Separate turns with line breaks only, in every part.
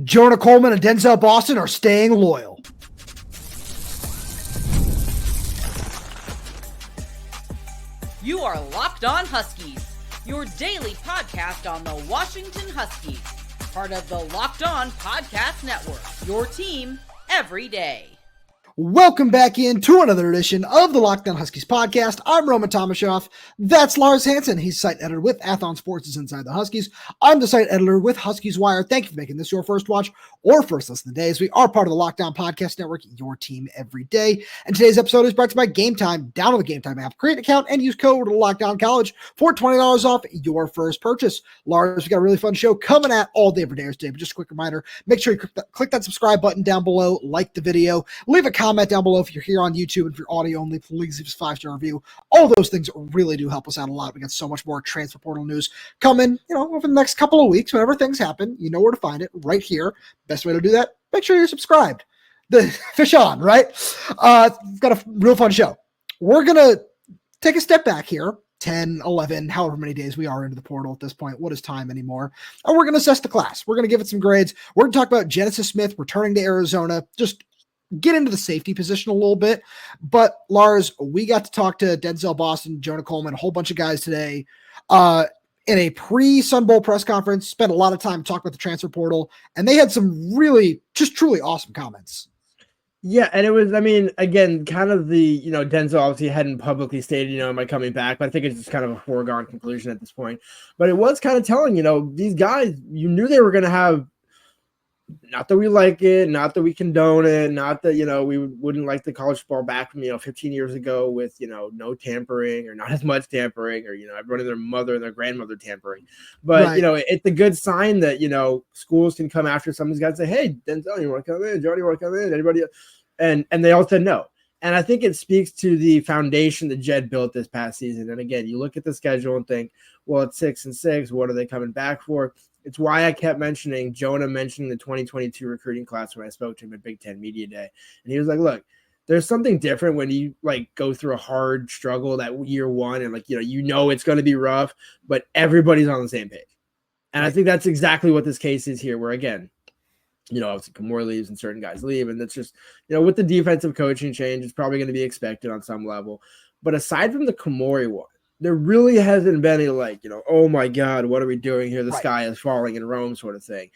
Jonah, Coleman, and Denzel Boston are staying loyal.
You are Locked On Huskies, your daily podcast on the Washington Huskies, part of the Locked On Podcast Network, your team every day.
Welcome back into another edition of the Locked On Huskies podcast. I'm Roman Tomashoff. That's Lars Hanson. He's site editor with Athon Sports' Inside the Huskies. I'm the site editor with Huskies Wire. Thank you for making this your first watch or first listen of the day, as we are part of the Locked On Podcast Network, your team every day. And today's episode is brought to you by Game Time. Download the Game Time app, create an account, and use code LOCKEDONCollege for $20 off your first purchase. Lars, we got a really fun show coming at all day every day today, but just a quick reminder, make sure you click that subscribe button down below, like the video, leave a comment down below if you're here on YouTube, and if you're audio only, please leave us a 5-star review. All those things really do help us out a lot. We got so much more transfer portal news coming, over the next couple of weeks. Whenever things happen, you know where to find it, right here. Best way to do that, make sure you're subscribed. The fish on, right? We've got a real fun show. We're going to take a step back here, 10, 11, however many days we are into the portal at this point. What is time anymore? And we're going to assess the class. We're going to give it some grades. We're going to talk about Genesis Smith returning to Arizona, just get into the safety position a little bit. But Lars, we got to talk to Denzel Boston, Jonah Coleman, a whole bunch of guys today in a pre-Sun Bowl press conference, spent a lot of time talking about the transfer portal, and they had some really just truly awesome comments.
Yeah, and it was, again, kind of the, Denzel obviously hadn't publicly stated, am I coming back? But I think it's just kind of a foregone conclusion at this point. But it was kind of telling, these guys, you knew they were going to have, not that we like it, not that we condone it, not that, we wouldn't like the college football back from, 15 years ago with, no tampering or not as much tampering or, everyone and their mother and their grandmother tampering. But, right. It's a good sign that, schools can come after some of these guys and say, hey, Denzel, you want to come in? Jody, you want to come in? Anybody? And they all said no. And I think it speaks to the foundation that Jedd built this past season. And again, you look at the schedule and think, well, it's 6-6. What are they coming back for? It's why I kept mentioning Jonah mentioning the 2022 recruiting class when I spoke to him at Big Ten Media Day. And he was like, look, there's something different when you go through a hard struggle that year one and it's going to be rough, but everybody's on the same page. And I think that's exactly what this case is here, where again, obviously Kamor leaves and certain guys leave. And that's just, with the defensive coaching change, it's probably going to be expected on some level. But aside from the Kamori one, there really hasn't been a oh my God, what are we doing here? The sky is falling in Rome sort of thing.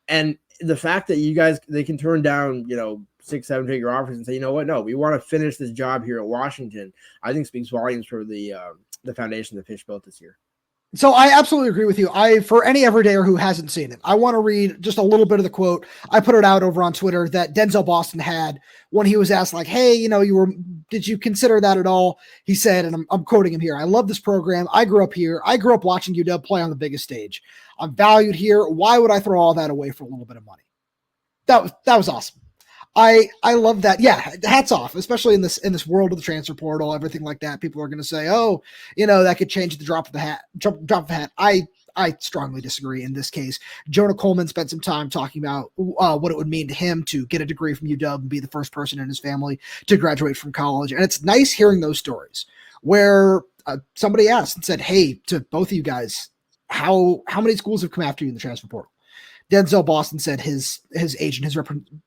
And the fact that you guys, they can turn down, 6-7 figure offers and say, no, we want to finish this job here at Washington, I think speaks volumes for the foundation that Fisch built this year.
So I absolutely agree with you. For any everydayer who hasn't seen it, I want to read just a little bit of the quote. I put it out over on Twitter that Denzel Boston had when he was asked, hey, did you consider that at all? He said, and I'm quoting him here, I love this program. I grew up here. I grew up watching UW play on the biggest stage. I'm valued here. Why would I throw all that away for a little bit of money? That was awesome. I love that. Yeah, hats off, especially in this world of the transfer portal, everything like that. People are going to say, oh, that could change the drop of the hat. I strongly disagree in this case. Jonah Coleman spent some time talking about what it would mean to him to get a degree from UW and be the first person in his family to graduate from college. And it's nice hearing those stories where somebody asked and said, hey, to both of you guys, how many schools have come after you in the transfer portal? Denzel Boston said his agent, his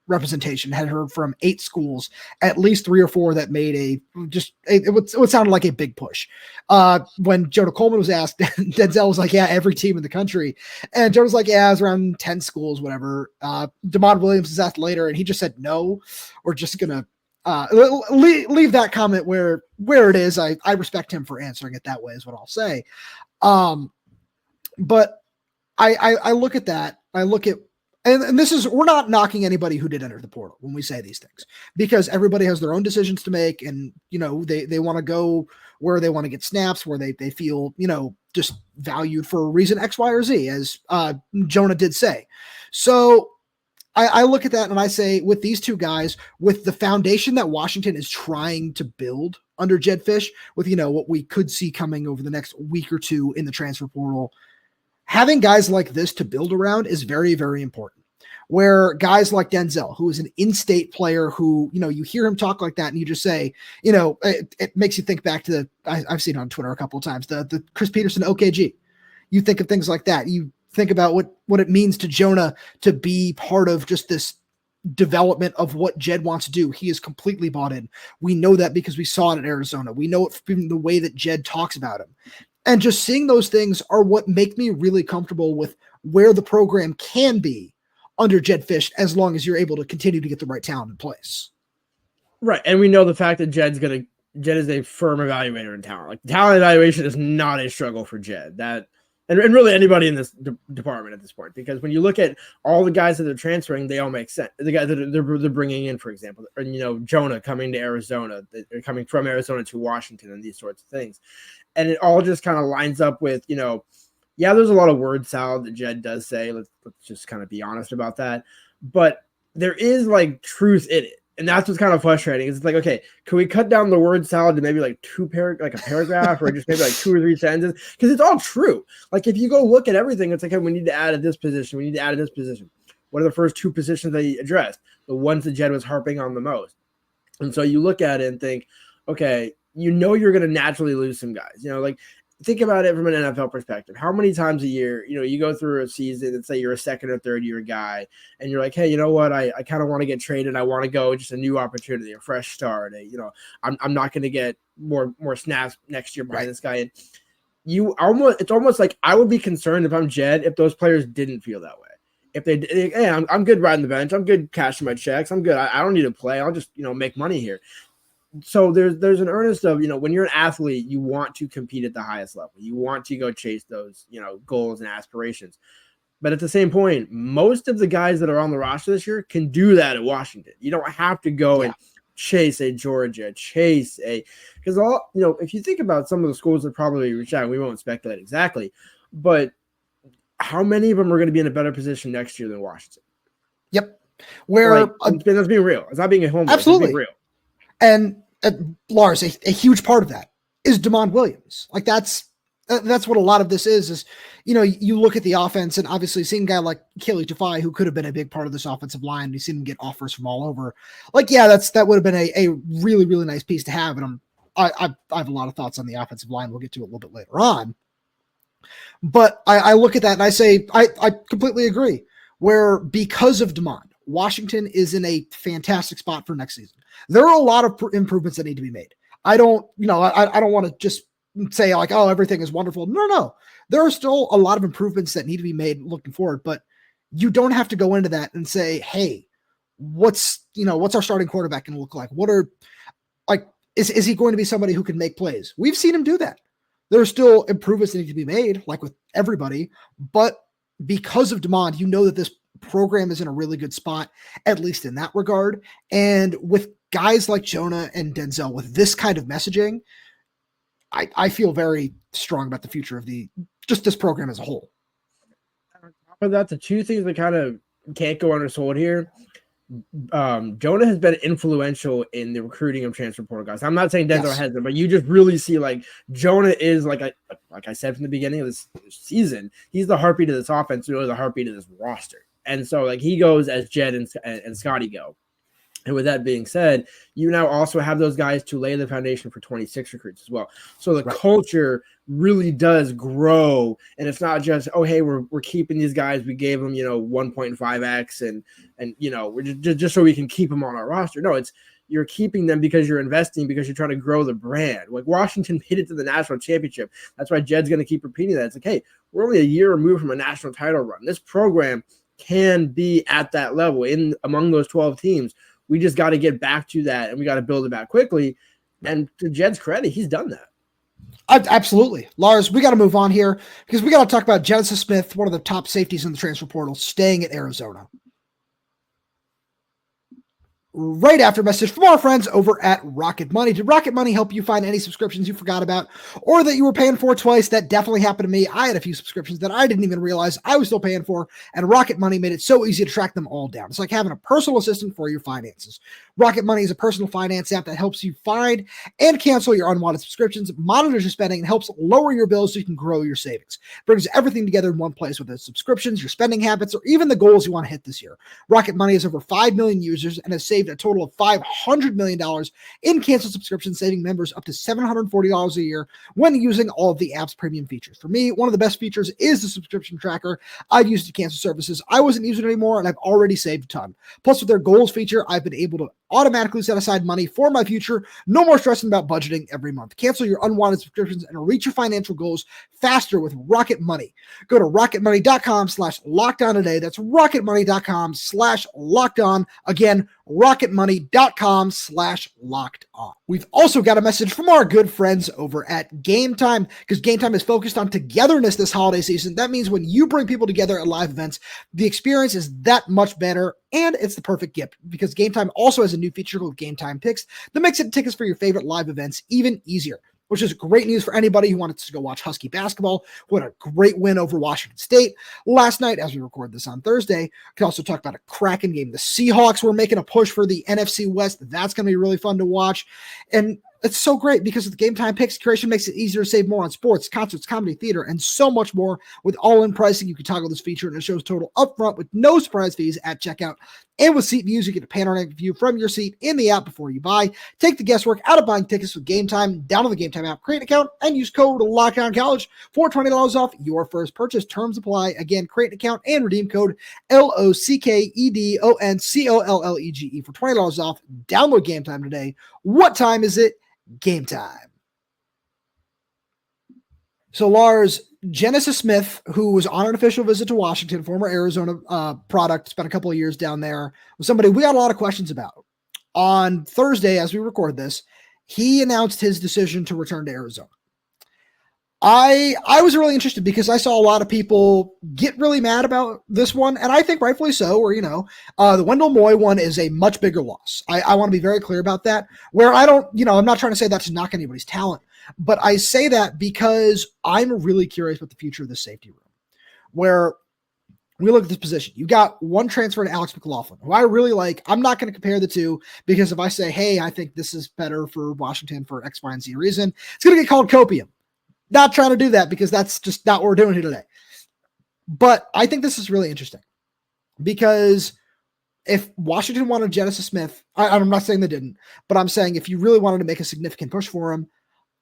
representation had heard from 8 schools, at least 3 or 4 that made what sounded like a big push. When Jonah Coleman was asked, Denzel was like, yeah, every team in the country. And Jonah was like, yeah, it was around 10 schools, whatever. Damon Williams was asked later, and he just said, no, we're just going to leave that comment where it is. I respect him for answering it that way is what I'll say. But I look at that. And this is, we're not knocking anybody who did enter the portal when we say these things, because everybody has their own decisions to make. And, they want to go where they want to get snaps, where they feel, just valued for a reason X, Y, or Z, as Jonah did say. So I look at that and I say, with these two guys, with the foundation that Washington is trying to build under Jedd Fisch, with, what we could see coming over the next week or two in the transfer portal, having guys like this to build around is very, very important. Where guys like Denzel, who is an in-state player who, you hear him talk like that and you just say, it makes you think back to I've seen it on Twitter a couple of times, the Chris Peterson OKG. You think of things like that. think about what it means to Jonah to be part of just this development of what Jedd wants to do. He is completely bought in. We know that because we saw it in Arizona. We know it from the way that Jedd talks about him. And just seeing those things are what make me really comfortable with where the program can be under Jedd Fisch, as long as you're able to continue to get the right talent in place.
Right. And we know the fact that Jedd is a firm evaluator in talent. Like, talent evaluation is not a struggle for Jedd. And really anybody in this department at this point, because when you look at all the guys that they're transferring, they all make sense. The guys that they're bringing in, for example, or, Jonah coming to Arizona, they're coming from Arizona to Washington, and these sorts of things. And it all just kind of lines up with, there's a lot of word salad that Jedd does say. Let's just kind of be honest about that. But there is like truth in it. And that's what's kind of frustrating. It's like, okay, can we cut down the word salad to maybe like a paragraph or just maybe like 2 or 3 sentences? Because it's all true. Like, if you go look at everything, it's like, hey, we need to add at this position. We need to add at this position. What are the first 2 positions that he addressed? The ones that Jedd was harping on the most. And so you look at it and think, okay, you're going to naturally lose some guys. Think about it from an NFL perspective. How many times a year, you go through a season and say you're a second or third year guy and you're like, hey, you know what? I kind of want to get traded. I want to go just a new opportunity, a fresh start. I'm not going to get more snaps next year behind this guy. And it's almost like I would be concerned if I'm Jedd if those players didn't feel that way. If hey, I'm good riding the bench. I'm good cashing my checks. I'm good. I don't need to play. I'll just, make money here. So there's an earnest of, when you're an athlete, you want to compete at the highest level. You want to go chase those, goals and aspirations. But at the same point, most of the guys that are on the roster this year can do that at Washington. You don't have to go and chase a Georgia, because if you think about some of the schools that probably reach out, we won't speculate exactly, but how many of them are going to be in a better position next year than Washington?
Yep. Let's
be real. It's not being a homer.
Absolutely.
It's being real.
And Lars, a huge part of that is DeMond Williams. Like, that's what a lot of this is, you look at the offense and obviously seeing a guy like Kelly Tafai, who could have been a big part of this offensive line. You've seen him get offers from all over. Like, that would have been a really, really nice piece to have. And I have a lot of thoughts on the offensive line. We'll get to it a little bit later on. But I look at that and I say, I completely agree, where because of DeMond, Washington is in a fantastic spot for next season. There are a lot of improvements that need to be made. I don't want to just say like, oh, everything is wonderful. No. There are still a lot of improvements that need to be made looking forward, but you don't have to go into that and say, hey, what's our starting quarterback going to look like? Is he going to be somebody who can make plays? We've seen him do that. There are still improvements that need to be made, like with everybody, but because of DeMond, that this program is in a really good spot, at least in that regard. And with guys like Jonah and Denzel, with this kind of messaging, I feel very strong about the future of this program as a whole.
On top of that, the 2 things that kind of can't go undersold here. Jonah has been influential in the recruiting of transfer portal guys. I'm not saying Denzel hasn't, but you just really see like Jonah is like I said from the beginning of this season, he's the heartbeat of this offense, really the heartbeat of this roster. And so like he goes as Jedd and Scotty go. And with that being said, you now also have those guys to lay the foundation for 26 recruits as well. So the culture really does grow. And it's not just, oh, hey, we're keeping these guys. We gave them, 1.5x and we're just so we can keep them on our roster. No, it's you're keeping them because you're investing, because you're trying to grow the brand. Like Washington made it to the national championship. That's why Jedd's going to keep repeating that. It's like, hey, we're only a year removed from a national title run. This program can be at that level among those 12 teams. We just got to get back to that, and we got to build it back quickly. And to Jedd's credit, he's done that.
Absolutely. Lars, we got to move on here because we got to talk about Genesis Smith, one of the top safeties in the transfer portal, staying at Arizona. Right after a message from our friends over at Rocket Money. Did Rocket Money help you find any subscriptions you forgot about or that you were paying for twice? That definitely happened to me. I had a few subscriptions that I didn't even realize I was still paying for, and Rocket Money made it so easy to track them all down. It's like having a personal assistant for your finances. Rocket Money is a personal finance app that helps you find and cancel your unwanted subscriptions, monitors your spending, and helps lower your bills so you can grow your savings. It brings everything together in one place, whether it's subscriptions, your spending habits, or even the goals you want to hit this year. Rocket Money has over 5 million users and has saved a total of $500 million in canceled subscriptions, saving members up to $740 a year when using all of the app's premium features. For me, one of the best features is the subscription tracker. I've used to cancel services I wasn't using anymore, and I've already saved a ton. Plus, with their goals feature, I've been able to automatically set aside money for my future. No more stressing about budgeting every month. Cancel your unwanted subscriptions and reach your financial goals faster with Rocket Money. Go to rocketmoney.com/lockdown today. That's rocketmoney.com/lockdown. Again, rocketmoney.com/locked-on. We've also got a message from our good friends over at Game Time, because Game Time is focused on togetherness this holiday season. That means when you bring people together at live events, the experience is that much better, and it's the perfect gift because Game Time also has a new feature called Game Time Picks that makes it tickets for your favorite live events even easier, which is great news for anybody who wanted to go watch Husky basketball, who had a great win over Washington State last night as we record this on Thursday. We can also talk about a cracking game. The Seahawks were making a push for the NFC West. That's going to be really fun to watch. And it's so great because with Game Time Picks, curation makes it easier to save more on sports, concerts, comedy, theater, and so much more. With all-in pricing, you can toggle this feature and it shows total upfront with no surprise fees at checkout. And with seat views, you get a panoramic view from your seat in the app before you buy. Take the guesswork out of buying tickets with Game Time. Download the Game Time app, create an account, and use code LOCKDOWNCollege for $20 off your first purchase. Terms apply. Again, create an account and redeem code LOCKEDONCOLLEGE for $20 off. Download Game Time today. What time is it? Game time. So Lars, Genesis Smith, who was on an official visit to Washington, former Arizona product, spent a couple of years down there, was somebody we got a lot of questions about. On Thursday, as we record this, he announced his decision to return to Arizona. I was really interested because I saw a lot of people get really mad about this one, and I think rightfully so, or, the Wendell Moy one is a much bigger loss. I want to be very clear about that, where I don't, I'm not trying to say that to knock anybody's talent, but I say that because I'm really curious about the future of the safety room, where we look at this position. You got one transfer to Alex McLaughlin, who I really like. I'm not going to compare the two because if I say, hey, I think this is better for Washington for X, Y, and Z reason, it's going to get called copium. Not trying to do that because that's just not what we're doing here today. But I think this is really interesting because if Washington wanted Genesis Smith, I'm not saying they didn't, but I'm saying if you really wanted to make a significant push for him,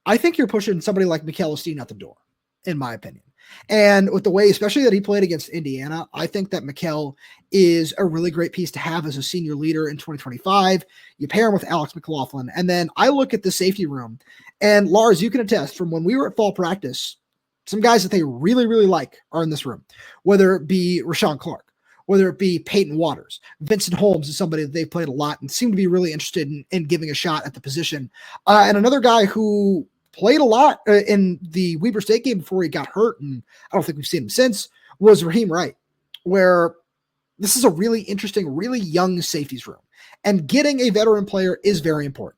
I think you're pushing somebody like Makell Esteen out the door, in my opinion. And with the way, especially that he played against Indiana, I think that Makell is a really great piece to have as a senior leader in 2025. You pair him with Alex McLaughlin. And then I look at the safety room, and Lars, you can attest from when we were at fall practice, some guys that they really, really like are in this room, whether it be Rashawn Clark, whether it be Peyton Waters. Vincent Holmes is somebody that they've played a lot and seem to be really interested in giving a shot at the position. And another guy who played a lot in the Weber State game before he got hurt, and I don't think we've seen him since, was Raheem Wright, where this is a really interesting, really young safeties room. And getting a veteran player is very important.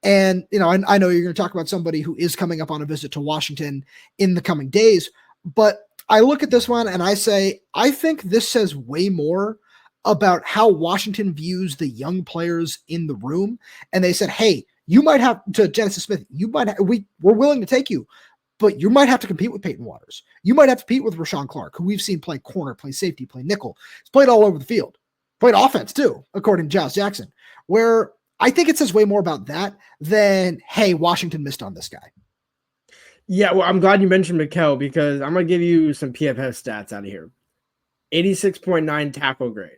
And, I know you're going to talk about somebody who is coming up on a visit to Washington in the coming days, but I look at this one and I say, I think this says way more about how Washington views the young players in the room. And they said, hey, you might have to Genesis Smith. We're willing to take you, but you might have to compete with Peyton Waters. You might have to compete with Rashawn Clark, who we've seen play corner, play safety, play nickel. He's played all over the field, played offense too, according to Josh Jackson, where I think it says way more about that than, hey, Washington missed on this guy.
Yeah, well, I'm glad you mentioned Makell because I'm going to give you some PFF stats out of here. 86.9 tackle grade.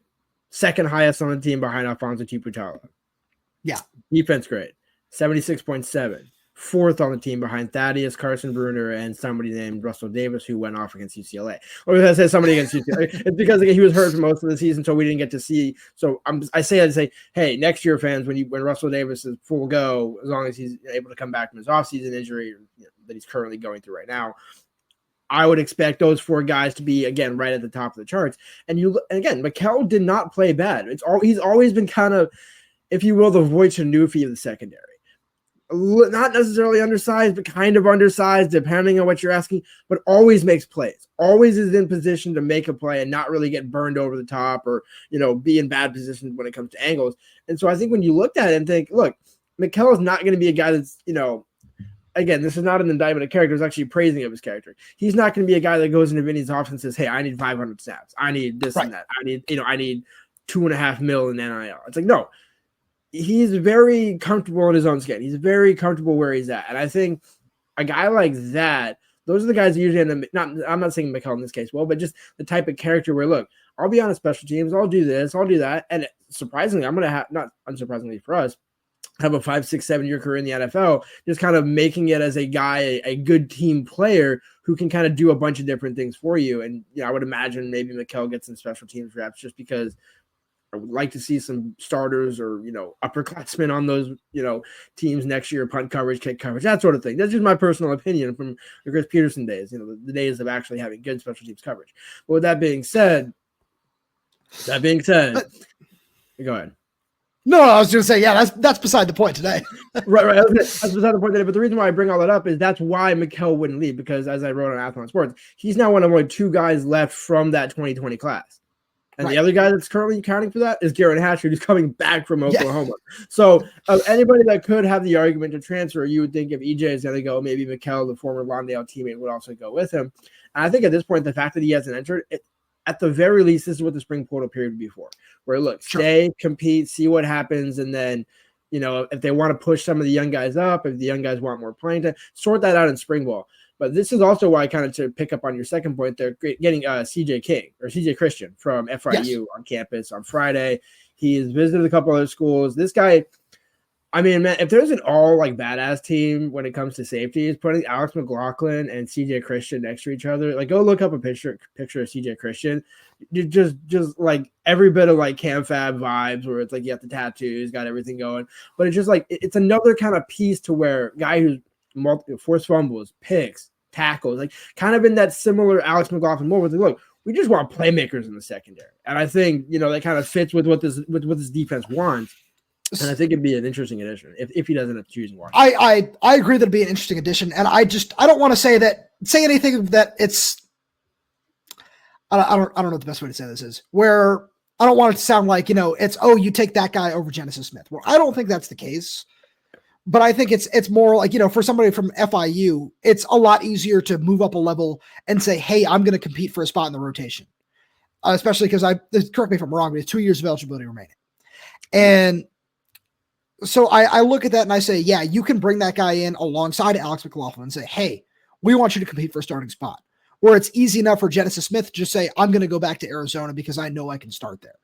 Second highest on the team behind Alfonso Chiputala.
Yeah.
Defense grade. 76.7. Fourth on the team behind Thaddeus, Carson Bruner, and somebody named Russell Davis, who went off against UCLA. Or I say somebody against UCLA. It's because he was hurt for most of the season, so we didn't get to see. So I say, hey, next year, fans, when Russell Davis is full go, as long as he's able to come back from his offseason injury that he's currently going through right now, I would expect those four guys to be, again, right at the top of the charts. And again, Makell did not play bad. He's always been kind of, if you will, the Voight Nufi of the secondary. not necessarily undersized, but kind of undersized, depending on what you're asking, but always makes plays, always is in position to make a play and not really get burned over the top or, be in bad positions when it comes to angles. And so I think when you looked at it and think, look, Makell is not going to be a guy that's, again, this is not an indictment of character. It's actually praising of his character. He's not going to be a guy that goes into Vinny's office and says, hey, I need 500 snaps. I need this and that. I need $2.5 million in NIL. It's like, no, he's very comfortable in his own skin. He's very comfortable where he's at. And I think a guy like that, those are the guys that usually end up, I'm not saying Makell in this case, but just the type of character where, look, I'll be on a special teams. I'll do this. I'll do that. And surprisingly, I'm going to have, not unsurprisingly for us, have a 5, 6, 7-year career in the NFL, just kind of making it as a guy, a good team player who can kind of do a bunch of different things for you. And I would imagine maybe Makell gets some special teams reps just because I would like to see some starters or, upperclassmen on those, teams next year, punt coverage, kick coverage, that sort of thing. That's just my personal opinion from the Chris Peterson days, the days of actually having good special teams coverage. But with that being said, go ahead.
No, I was going to say, yeah, that's beside the point today.
Right. That's beside the point today. But the reason why I bring all that up is that's why Makell wouldn't leave, because as I wrote on Athlon Sports, he's now one of only 2 guys left from that 2020 class. And the other guy that's currently accounting for that is Garrett Hatcher, who's coming back from Oklahoma. Yeah. So anybody that could have the argument to transfer, you would think if EJ is going to go, maybe Makell, the former Lawndale teammate, would also go with him. And I think at this point, the fact that he hasn't entered, at the very least, this is what the spring portal period would be for. Where, look, stay, compete, see what happens, and then, if they want to push some of the young guys up, if the young guys want more playing time, sort that out in spring ball. But this is also why, kind of to pick up on your second point, they're getting CJ Christian from FIU on campus on Friday. He has visited a couple other schools. This guy, I mean, man, if there's an all badass team when it comes to safeties, putting Alex McLaughlin and CJ Christian next to each other, go look up a picture of CJ Christian. Just like every bit of Cam Fab vibes, where it's you got the tattoos, got everything going. But it's just it's another kind of piece to where guy who's forced fumbles, picks, tackles, kind of in that similar Alex McLaughlin more with look, we just want playmakers in the secondary. And I think, that kind of fits with what this defense wants. And I think it'd be an interesting addition if he doesn't have to choose one.
I agree that it'd be an interesting addition. And I don't want to say anything that it's, I don't know what the best way to say this is, where I don't want it to sound like, it's, you take that guy over Genesis Smith. Well, I don't think that's the case, but I think it's more like, for somebody from FIU, it's a lot easier to move up a level and say, hey, I'm going to compete for a spot in the rotation. Especially because correct me if I'm wrong, but it's 2 years of eligibility remaining. And so I look at that and I say, yeah, you can bring that guy in alongside Alex McLaughlin and say, hey, we want you to compete for a starting spot. Where it's easy enough for Genesis Smith to just say, I'm going to go back to Arizona because I know I can start there.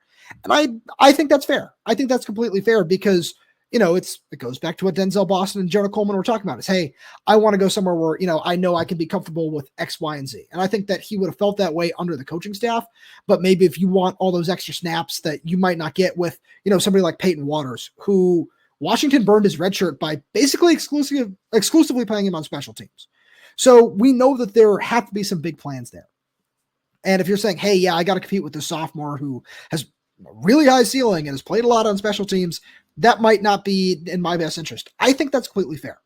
And I think that's fair. I think that's completely fair because, it goes back to what Denzel Boston and Jonah Coleman were talking about is, hey, I want to go somewhere where, I know I can be comfortable with X, Y, and Z. And I think that he would have felt that way under the coaching staff. But maybe if you want all those extra snaps that you might not get with, somebody like Peyton Waters, who Washington burned his red shirt by basically exclusively playing him on special teams. So we know that there have to be some big plans there. And if you're saying, hey, yeah, I got to compete with the sophomore who has a really high ceiling and has played a lot on special teams, that might not be in my best interest. I think that's completely fair.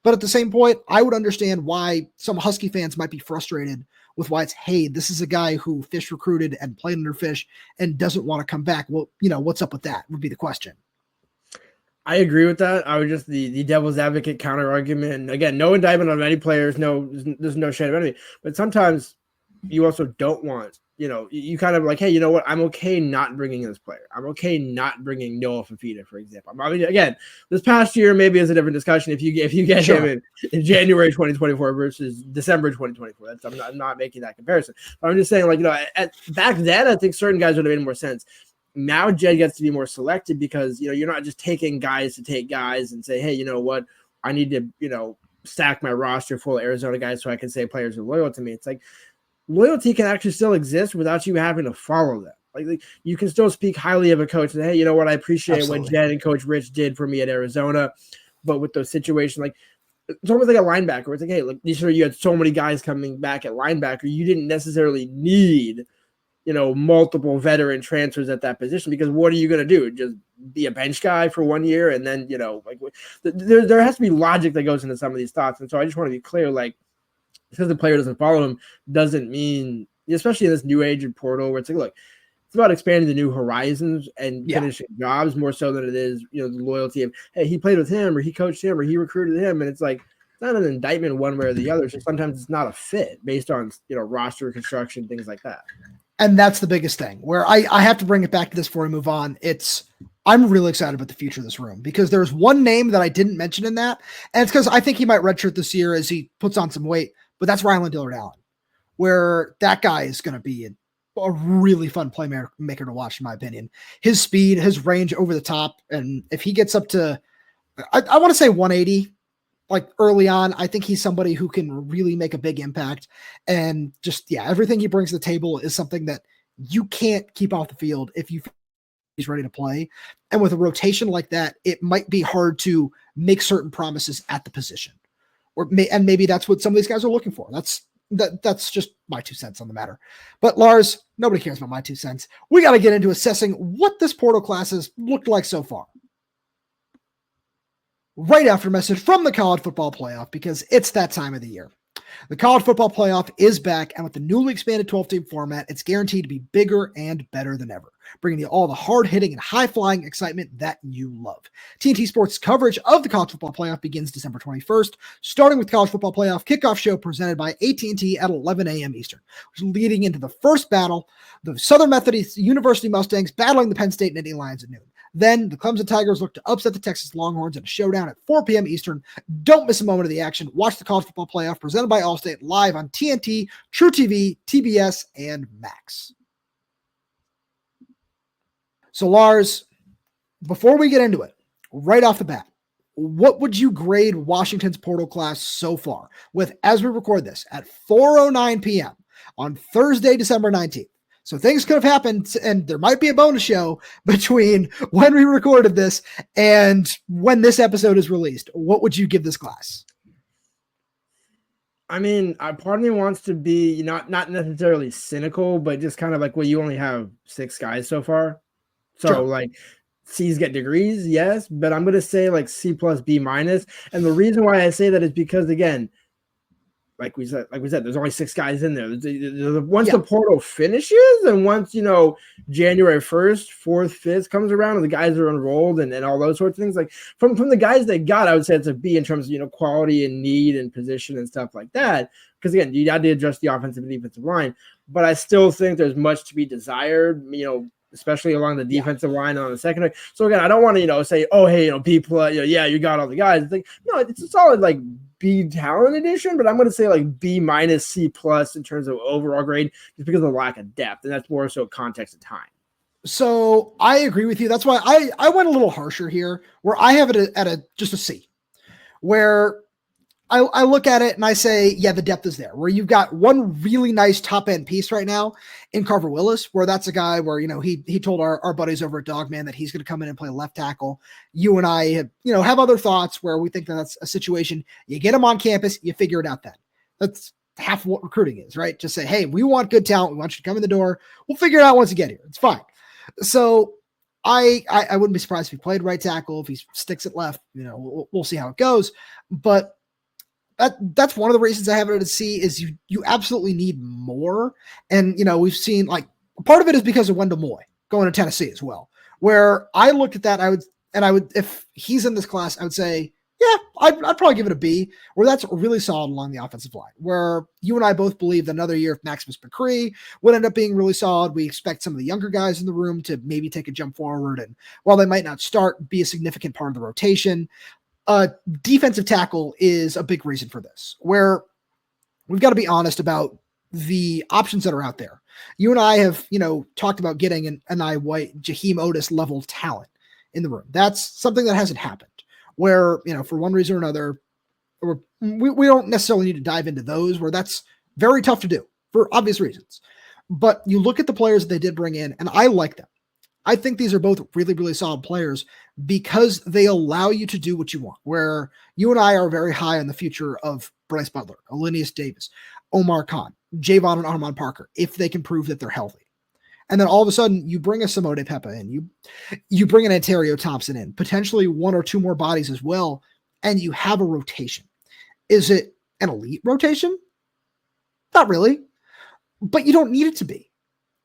But at the same point, I would understand why some Husky fans might be frustrated with why it's, hey, this is a guy who Fisch recruited and played under Fisch and doesn't want to come back. Well, what's up with that would be the question.
I agree with that. I would just the devil's advocate counter argument. And again, no indictment on any players. No, there's no shade of enemy. But sometimes you also don't want, you kind of hey, you know what? I'm okay not bringing this player. I'm okay not bringing Noah Fafita, for example. I mean, again, this past year maybe is a different discussion. If you get him in January 2024 versus December 2024, I'm not making that comparison. But I'm just saying, back then, I think certain guys would have made more sense. Now Jedd gets to be more selective because, you're not just taking guys to take guys and say, hey, you know what? I need to, stack my roster full of Arizona guys so I can say players are loyal to me. It's loyalty can actually still exist without you having to follow them. You can still speak highly of a coach and, hey, you know what? I appreciate what Jedd and Coach Rich did for me at Arizona. But with those situations, it's almost like a linebacker. It's hey, you had so many guys coming back at linebacker. You didn't necessarily need multiple veteran transfers at that position, because what are you going to do? Just be a bench guy for 1 year? And then, there has to be logic that goes into some of these thoughts. And so I just want to be clear, like, because the player doesn't follow him doesn't mean, especially in this new age of portal where it's like, look, it's about expanding the new horizons and finishing jobs more so than it is, the loyalty of, hey, he played with him or he coached him or he recruited him. And it's like, it's not an indictment one way or the other. So sometimes it's not a fit based on, roster construction, things like that.
And that's the biggest thing where I have to bring it back to this before we move on. I'm really excited about the future of this room because there's one name that I didn't mention in that. And it's because I think he might redshirt this year as he puts on some weight, but that's Ryland Dillard-Allen, where that guy is going to be a really fun playmaker to watch, in my opinion. His speed, his range over the top. And if he gets up to, I want to say 180, like early on, I think he's somebody who can really make a big impact. And just, everything he brings to the table is something that you can't keep off the field if he's ready to play. And with a rotation like that, it might be hard to make certain promises at the position. And maybe that's what some of these guys are looking for. That's just my 2 cents on the matter. But Lars, nobody cares about my 2 cents. We got to get into assessing what this portal class has looked like so far. Right after a message from the College Football Playoff, because it's that time of the year. The College Football Playoff is back, and with the newly expanded 12-team format, it's guaranteed to be bigger and better than ever, bringing you all the hard-hitting and high-flying excitement that you love. TNT Sports coverage of the College Football Playoff begins December 21st, starting with College Football Playoff kickoff show presented by AT&T at 11 a.m. Eastern, which is leading into the first battle, the Southern Methodist University Mustangs battling the Penn State Nittany Lions at noon. Then the Clemson Tigers look to upset the Texas Longhorns in a showdown at 4 p.m. Eastern. Don't miss a moment of the action. Watch the College Football Playoff presented by Allstate live on TNT, True TV, TBS, and Max. So Lars, before we get into it, right off the bat, what would you grade Washington's portal class so far with, as we record this, at 4:09 p.m. on Thursday, December 19th? So things could have happened, and there might be a bonus show between when we recorded this and when this episode is released. What would you give this class?
I mean, part of me wants to be not necessarily cynical, but just kind of like, well, you only have 6 guys so far. So
sure.
Like C's get degrees, yes, but I'm going to say like C plus B minus. And the reason why I say that is because, again, like we said, there's only 6 guys in there. Once the portal finishes, and once, January 1st, 4th, 5th comes around and the guys are enrolled and all those sorts of things, like from the guys they got, I would say it's a B in terms of, quality and need and position and stuff like that. Because again, you got to adjust the offensive and defensive line, but I still think there's much to be desired, especially along the defensive line on the secondary. So again, I don't want to, say, oh, hey, B plus, you got all the guys. It's like, no, it's a solid like B talent edition, but I'm going to say like B minus C plus in terms of overall grade, just because of the lack of depth. And that's more so context of time.
So I agree with you. That's why I went a little harsher here, where I have it at just a C, where I look at it and I say, the depth is there, where you've got one really nice top end piece right now in Carver Willis, where that's a guy where, he told our buddies over at Dogman that he's going to come in and play left tackle. You and I have other thoughts where we think that that's a situation. You get him on campus, you figure it out then. That's half of what recruiting is, right? Just say, hey, we want good talent. We want you to come in the door. We'll figure it out once you get here. It's fine. So I wouldn't be surprised if he played right tackle, if he sticks it left, we'll see how it goes. But that's one of the reasons I have it at a C is you absolutely need more. And, we've seen like part of it is because of Wendell Moy going to Tennessee as well, where I looked at that. I would, if he's in this class, I would say, I'd probably give it a B, where that's really solid along the offensive line, where you and I both believe that another year of Maximus McCree would end up being really solid. We expect some of the younger guys in the room to maybe take a jump forward. And while they might not start, be a significant part of the rotation. Defensive tackle is a big reason for this, where we've got to be honest about the options that are out there. You and I have, talked about getting an Anai White, Jaheim Otis level talent in the room. That's something that hasn't happened, where, for one reason or another, we don't necessarily need to dive into those, where that's very tough to do for obvious reasons. But you look at the players that they did bring in, and I like them. I think these are both really, really solid players because they allow you to do what you want, where you and I are very high on the future of Bryce Butler, Alinius Davis, Omar Khan, Javon and Armand Parker, if they can prove that they're healthy. And then all of a sudden you bring a Simote Pepa in, you bring an Ontario Thompson in, potentially one or two more bodies as well, and you have a rotation. Is it an elite rotation? Not really, but you don't need it to be.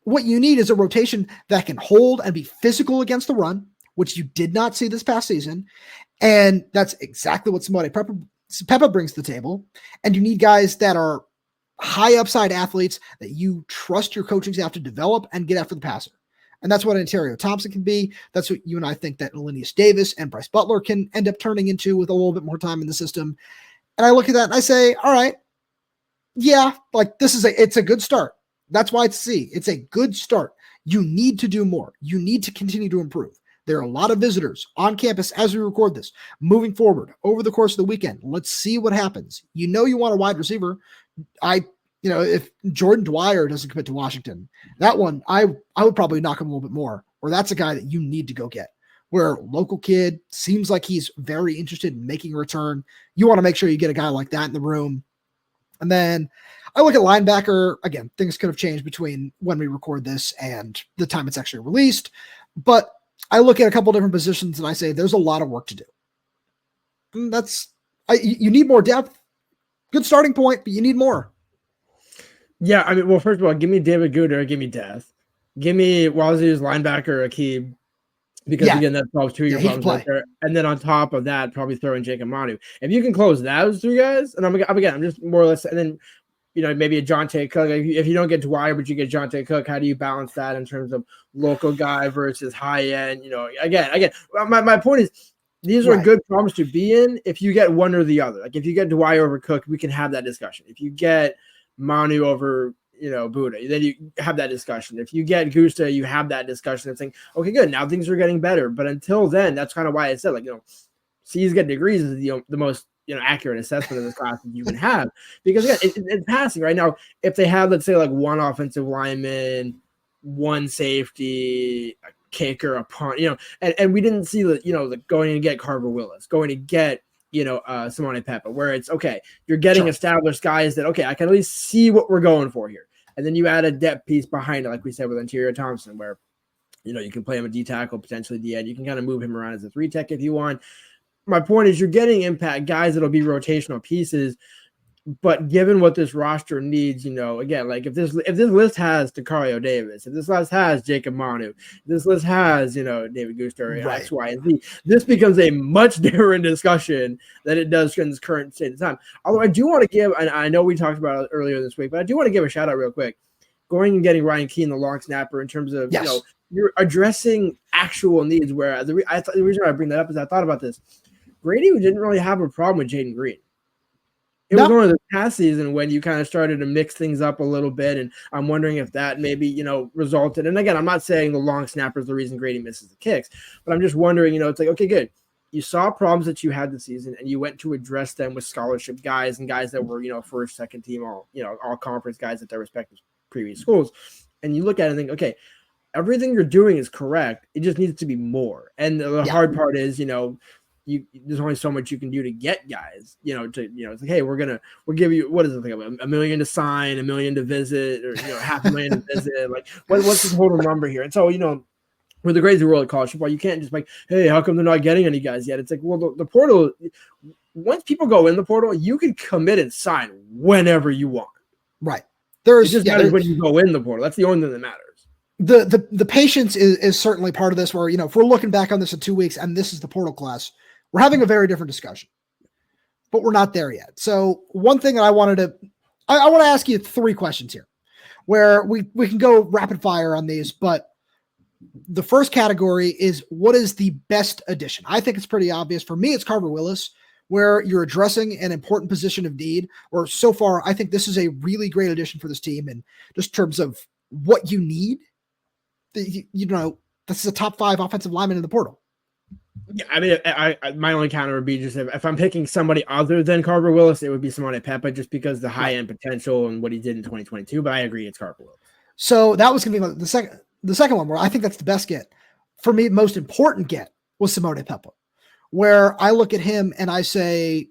What you need is a rotation that can hold and be physical against the run, which you did not see this past season. And that's exactly what Simote Pepa brings to the table. And you need guys that are high upside athletes that you trust your coaching staff to develop and get after the passer. And that's what Ontario Thompson can be. That's what you and I think that Elenius Davis and Bryce Butler can end up turning into with a little bit more time in the system. And I look at that and I say, all right, yeah, like it's a good start. That's why it's C. It's a good start. You need to do more. You need to continue to improve. There are a lot of visitors on campus as we record this. Moving forward over the course of the weekend, let's see what happens. You want a wide receiver. If Jordan Dwyer doesn't commit to Washington, that one, I would probably knock him a little bit more, or that's a guy that you need to go get. Where local kid seems like he's very interested in making a return. You want to make sure you get a guy like that in the room. And then I look at linebacker. Again, things could have changed between when we record this and the time it's actually released. But I look at a couple different positions and I say there's a lot of work to do. And you need more depth. Good starting point, but you need more.
Yeah, I mean, well, first of all, give me David Guter, give me Death. Give me Wazoo's linebacker, Akib, because again, that solves two of your problems right there. And then on top of that, probably throw in Jacob Manu. If you can close those three guys, and I'm just more or less, and then maybe a Jonte Cook. If you don't get Dwyer, but you get Jonte Cook, how do you balance that in terms of local guy versus high end? Again, my point is, these are good problems to be in if you get one or the other. Like if you get Dwyer over Cook, we can have that discussion. If you get Manu over, Buddha, then you have that discussion. If you get Gusta, you have that discussion and saying, okay, good, now things are getting better. But until then, that's kind of why I said, C's get degrees is the most accurate assessment of this class that you can have. Because again, it's passing right now. If they have, let's say, like one offensive lineman, one safety, a kicker, a punt, and we didn't see going to get Carver Willis, going to get Simote Pepa, where it's okay, you're getting established guys that I can at least see what we're going for here. And then you add a depth piece behind it, like we said with Ontario Thompson, where you can play him a D tackle, potentially the end. You can kind of move him around as a 3-tech if you want. My point is you're getting impact guys that'll be rotational pieces. But given what this roster needs, again, like if this list has Dekario Davis, if this list has Jacob Manu, if this list has, David Guster, X, Y, and Z, this becomes a much different discussion than it does in this current state of time. Although I do want to give, and I know we talked about it earlier this week, but I do want to give a shout out real quick. Going and getting Ryan Keene, the long snapper, in terms of, you're addressing actual needs. Where the reason I bring that up is I thought about this. Grady didn't really have a problem with Jaden Green. It was one of the past season when you kind of started to mix things up a little bit, and I'm wondering if that maybe, resulted. And again, I'm not saying the long snapper is the reason Grady misses the kicks, but I'm just wondering, it's like, okay, good. You saw problems that you had this season, and you went to address them with scholarship guys and guys that were, first, second team, all conference guys at their respective previous schools. And you look at it and think, okay, everything you're doing is correct. It just needs to be more. And the hard part is, there's only so much you can do to get guys, it's like, hey, we'll give you, what is it, like $1 million to sign, $1 million to visit, or, $500,000 to visit. Like, what's the total number here? And so, with the crazy world of college football, you can't just like, hey, how come they're not getting any guys yet? It's like, well, the portal, once people go in the portal, you can commit and sign whenever you want.
Right.
It just matters when you go in the portal. That's the only thing that matters.
The patience is certainly part of this, where, if we're looking back on this in 2 weeks and this is the portal class, we're having a very different discussion, but we're not there yet. So one thing that I want to ask you 3 questions here, where we can go rapid fire on these, but the first category is, what is the best addition? I think it's pretty obvious. For me, it's Carver Willis, where you're addressing an important position of need, or so far, I think this is a really great addition for this team. And just in terms of what you need, this is a top 5 offensive lineman in the portal.
Yeah, I mean, I my only counter would be just if I'm picking somebody other than Carver Willis, it would be Simote Pepa, just because the high end potential and what he did in 2022. But I agree, it's Carver Willis.
So that was going to be the second one, where I think that's the best get. For me, most important get was Simote Pepa, where I look at him and I say,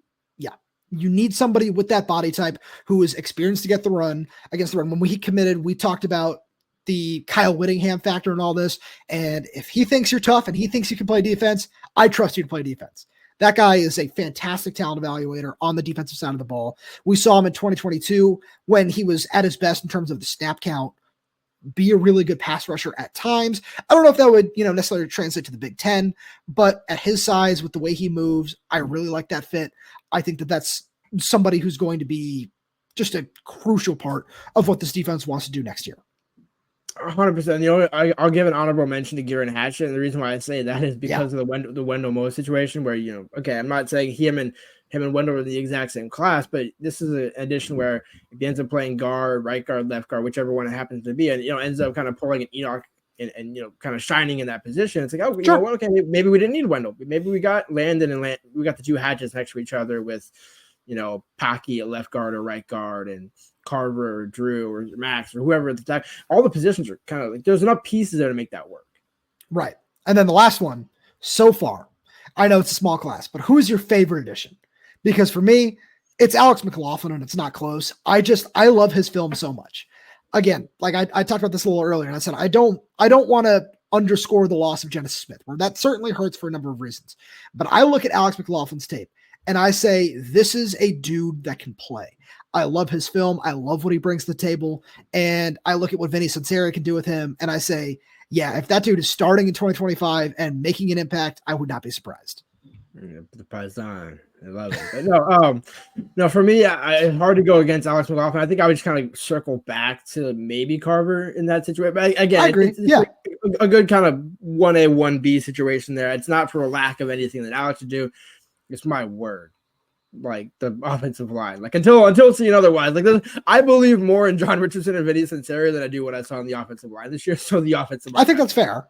you need somebody with that body type who is experienced to get the run against the run. When we committed, we talked about the Kyle Whittingham factor in all this. And if he thinks you're tough and he thinks you can play defense, I trust you to play defense. That guy is a fantastic talent evaluator on the defensive side of the ball. We saw him in 2022 when he was at his best in terms of the snap count, be a really good pass rusher at times. I don't know if that would, necessarily translate to the Big Ten, but at his size, with the way he moves, I really like that fit. I think that that's somebody who's going to be just a crucial part of what this defense wants to do next year.
100%. I'll give an honorable mention to Gieran Hatchett, and the reason why I say that is because of the Wendell Moore situation, where okay, I'm not saying him and Wendell are in the exact same class, but this is an addition where if he ends up playing guard, right guard, left guard, whichever one it happens to be, and ends up kind of pulling an Enoch and kind of shining in that position. It's like, oh, you know what? Okay, maybe we didn't need Wendell. Maybe we got Landon and we got the two Hatchets next to each other with Pocky at left guard or right guard, and Carver or Drew or Max or whoever at the time. All the positions are kind of like, there's enough pieces there to make that work. Right.
And then the last one so far, I know it's a small class, but who is your favorite addition? Because for me, it's Alex McLaughlin, and it's not close. I love his film so much. Again, like I talked about this a little earlier, and I said, I don't want to underscore the loss of Genesis Smith, where that certainly hurts for a number of reasons. But I look at Alex McLaughlin's tape and I say, this is a dude that can play. I love his film. I love what he brings to the table. And I look at what Vinny Sunseri can do with him, and I say, yeah, if that dude is starting in 2025 and making an impact, I would not be surprised.
The Paisan. I love it. But no, for me, it's hard to go against Alex McLaughlin. I think I would just kind of circle back to maybe Carver in that situation. But again,
I agree.
It's a good kind of 1A, 1B situation there. It's not for a lack of anything that Alex would do. It's my word. Like the offensive line, like until seen otherwise, like I believe more in John Richardson and Vinny Sunseri than I do what I saw on the offensive line this year. So the offensive line,
I think that's fair.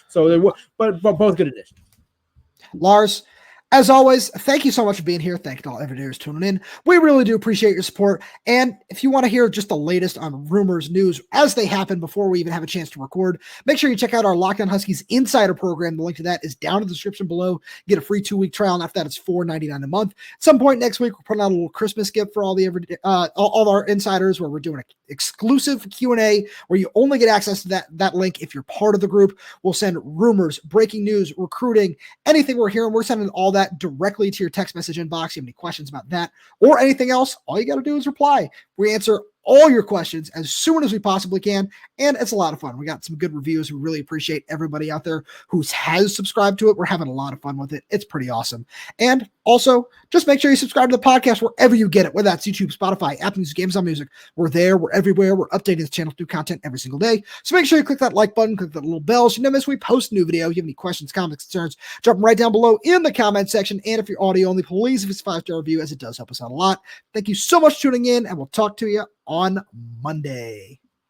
So but both good additions.
Lars, as always, thank you so much for being here. Thank you to all everydayers tuning in. We really do appreciate your support. And if you want to hear just the latest on rumors, news as they happen before we even have a chance to record, make sure you check out our Locked On Huskies Insider program. The link to that is down in the description below. Get a free 2-week trial, and after that, it's $4.99 a month. At some point next week, we're putting out a little Christmas gift for all our insiders, where we're doing an exclusive Q&A where you only get access to that link if you're part of the group. We'll send rumors, breaking news, recruiting, anything we're hearing. We're sending all that directly to your text message inbox. If you have any questions about that or anything else, all you got to do is reply. We answer all your questions as soon as we possibly can, and it's a lot of fun. We got some good reviews. We really appreciate everybody out there who has subscribed to it. We're having a lot of fun with it. It's pretty awesome. And also, just make sure you subscribe to the podcast wherever you get it, whether that's YouTube, Spotify, Apple Music, Amazon Music. We're there. We're everywhere. We're updating the channel through content every single day. So make sure you click that like button, click that little bell so you never miss when we post a new video. If you have any questions, comments, concerns, drop them right down below in the comment section. And if you're audio only, please give us a 5-star review, as it does help us out a lot. Thank you so much for tuning in, and we'll talk to you on Monday.